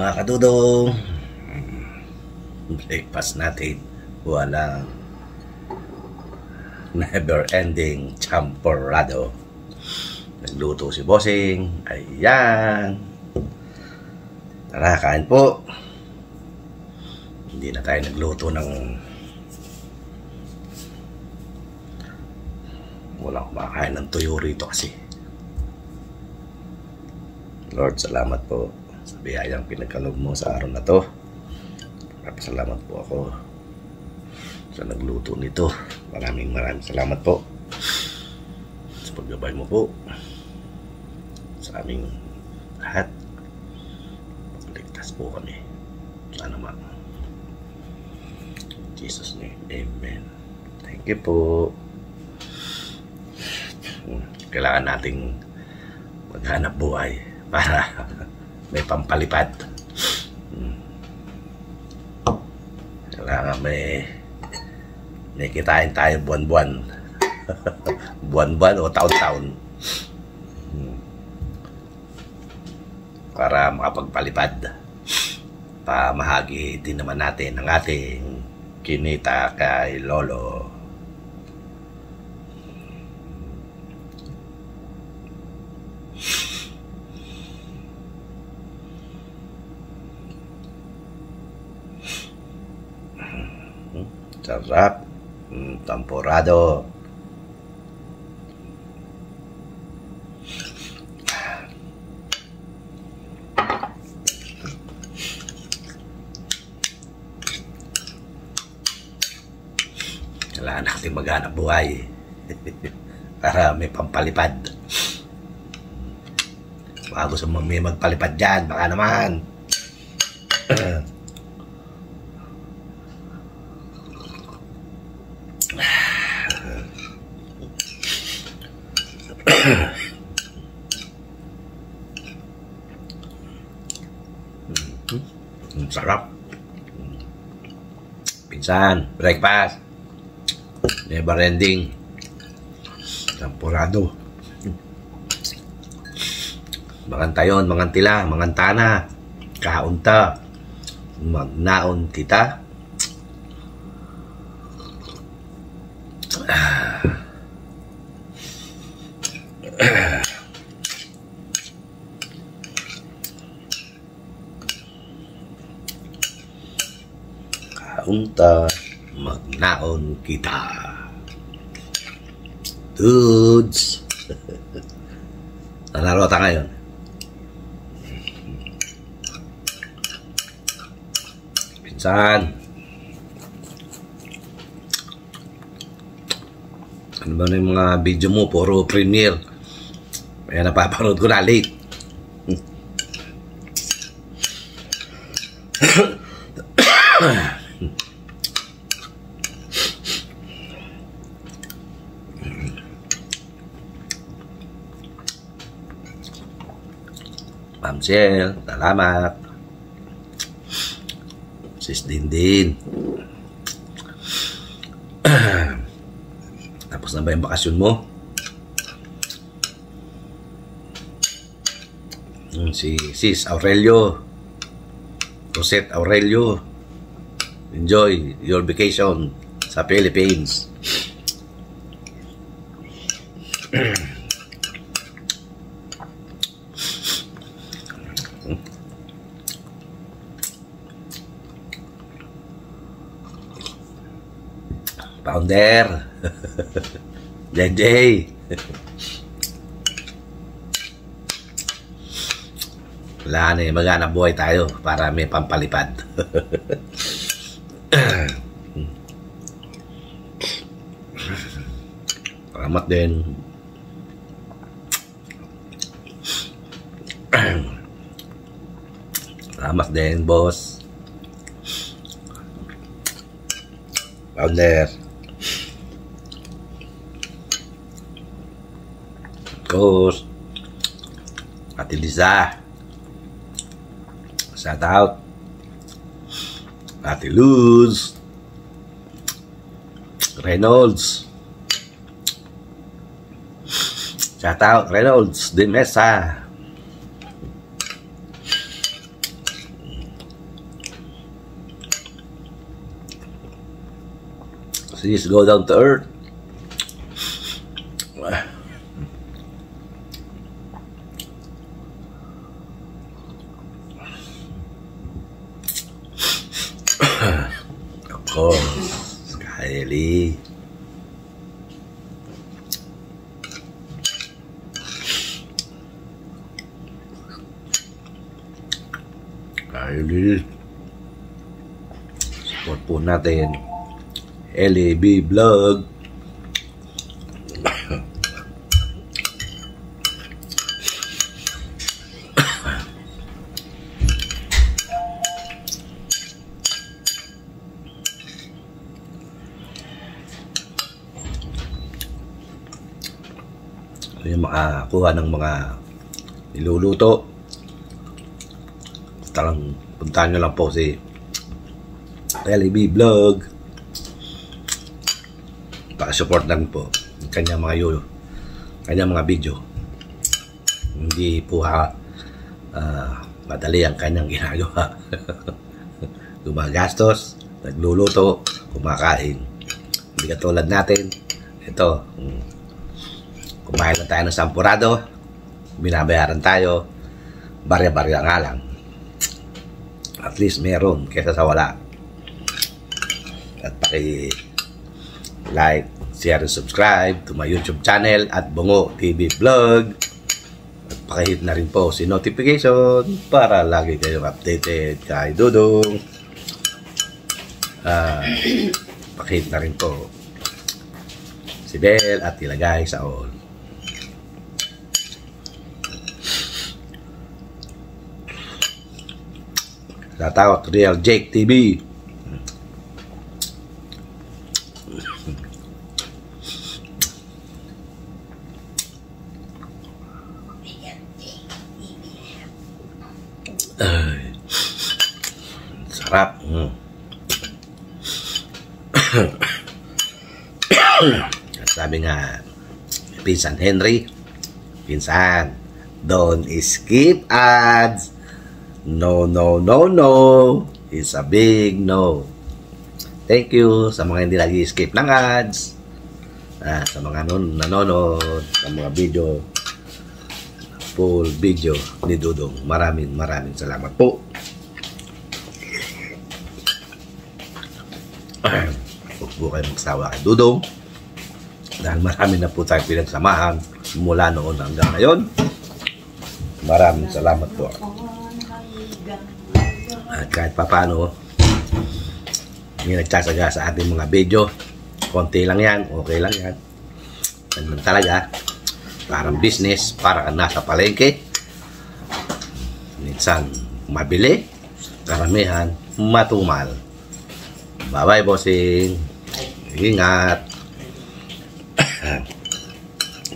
mga kadudong, breakfast natin, walang never ending champorado. Nagluto si Bossing, ayan. Tara, kain po. Hindi na tayo nagluto ng walang kumakain ng tuyo rito kasi. Lord, salamat po sa biyayang pinagkaloob mo sa araw na to. Salamat po ako sa nagluto nito. Maraming salamat po sa paggabay mo po sa aming lahat. Ligtas po kami. Sana naman. In Jesus' name, amen. Thank you po. Kailangan nating maghanap buhay para may pampalipad. Kailangan may kitain tayo buwan-buwan. Buwan-buwan o taon-taon. Para makapagpalipad. Pamahagi din naman natin ang ating kinita kay Lolo. Sarap. Temporado. Kailangan natin maghanap buhay para may pampalipad. Baka gusto mo may magpalipad dyan, baka naman. Sarap. Pinsan, breakfast. Never ending. Temporado. Mangantayon, mangantila, mangantana. Kaunta. Magnaon tita. Kaunta, magnaon kita. Dudes. Nanalo ta ngayon. Pinsan. Ano ba na yung mga video mo? Puro premiere. Kaya napapanood ko na late. Ma'am Shell, salamat. Sis Dindin. Tapos na ba yung bakasyon mo? Si Sis Aurelio. Rosette Aurelio. Enjoy your vacation sa Philippines. Founder. JJ. Wala na eh, maghanap buhay tayo para may pampalipad. Salamat din. Salamat din, boss. Founder. Coach. Ate Liza. Shout out. Ate Luz. Reynolds. Shout out Reynolds de Mesa. Please go down to earth. Of course, Kylie. Kylie. Support po natin LAB Vlog. Yung makakuha ng mga niluluto, talang puntahan nyo lang po si LAB Vlog. Pakisupport lang po yung kanyang mga video. Hindi po madali ang kanyang ginagawa. Gumagastos, nagluluto, kumakain. Hindi katulad natin. Ito, kumain lang tayo ng sampurado, binabayaran tayo, barya-barya nga lang. At least meron kaysa sa wala. At like, share, and subscribe to my YouTube channel at Bungo TV Vlog. At pakihit na rin po si notification para lagi kayong updated kay Dudong. Pakihit na rin po si bell at ilagay sa all. Shoutout Real Jake TV. Sarap. Sabi nga Pinsan Henry, Pinsan, don't skip ads. No, no, no, no. It's a big no. Thank you sa mga hindi nag-skip ng ads. Sa mga nanonood, sa mga video, full video ni Dudong. Maraming salamat po. Huwag po kayo magsawa kay Dudong. Dahil marami na po tayong pinagsamahan mula noon hanggang ngayon. Maraming salamat po. At kahit papano, may nagsasaga sa ating mga video. Konti lang yan, okay lang yan. Ganun talaga. Parang business, parang nasa palengke. Minsan mabili, karamihan matumal. Bye-bye, bossing. Ingat.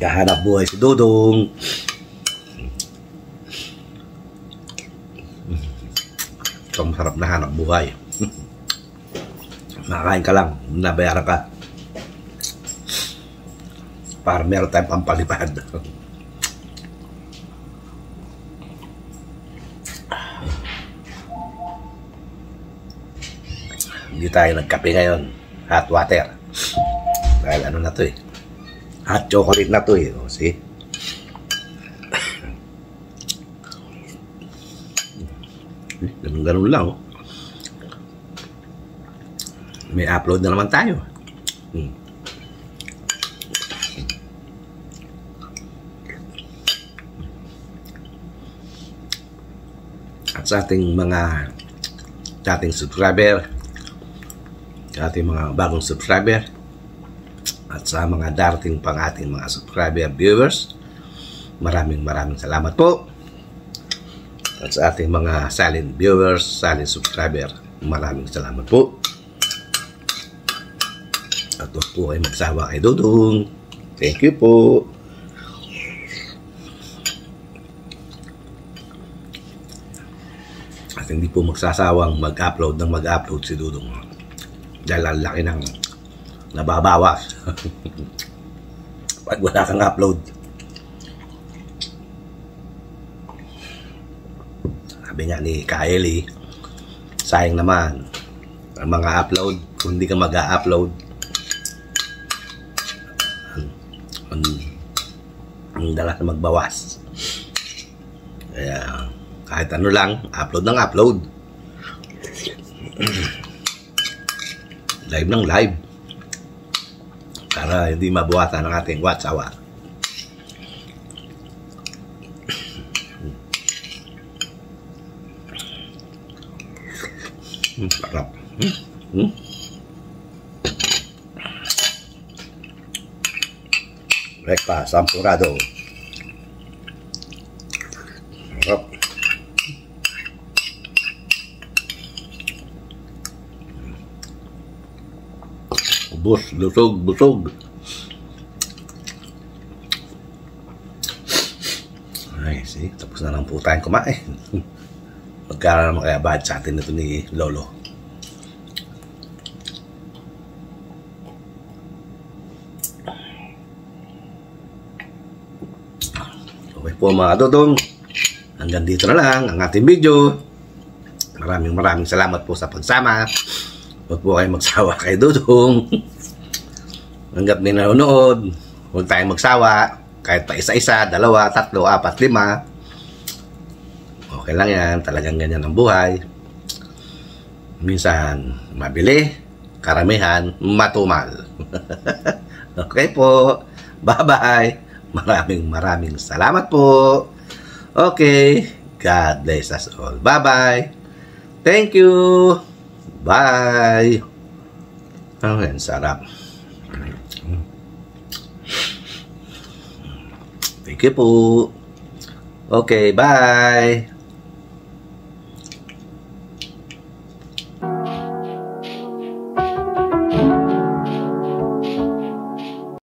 Gahanap buhay si Dudong. Ito masarap na hanap buhay. Nakakain ka lang, nabayaran ka. Para meron tayong pampalipad. Hindi tayo nagkape ngayon. Hot water. Dahil ano na to eh. Hot chocolate na to eh. O, see? Ganun lang oh. May upload na naman tayo. At sa ating mga subscriber, sa ating mga bagong subscriber, at sa mga darating pang ating mga subscriber viewers, maraming salamat po. At sa ating mga silent viewers, silent subscriber, maraming salamat po. At huwag po kayo magsawa kay Dudong. Thank you po. At hindi po magsasawang mag-upload si Dudong. Dahil ang laki ng nababawas. Pag wala kang upload. Sabi nga ni Kylie, sayang naman ang mga upload kung hindi ka mag-upload. ang dalas na magbawas. Kaya kahit ano lang, upload ng upload. Live ng live. Para hindi mabawasan ang ating watsawa. Sarap. Breakfast, sampurado. Sarap. Ubus, busog, busog. Ay, see, tapos na lang po tayong kumain. Magkara naman kaya bad sa atin ito ni Lolo. Okay po mga dodong, hanggang dito na lang ang ating video. Maraming salamat po sa pagsama. Huwag po kayong magsawa kay Dudong. Hanggat may nanonood, huwag tayong magsawa. Kahit pa isa-isa, 2, 3, 4, 5. Okay lang yan. Talagang ganyan ang buhay. Minsan, mabili. Karamihan, matumal. Okay po. Bye-bye. Maraming salamat po. Okay. God bless us all. Bye-bye. Thank you. Bye. Oh, yan, sarap. Thank you po. Okay, bye.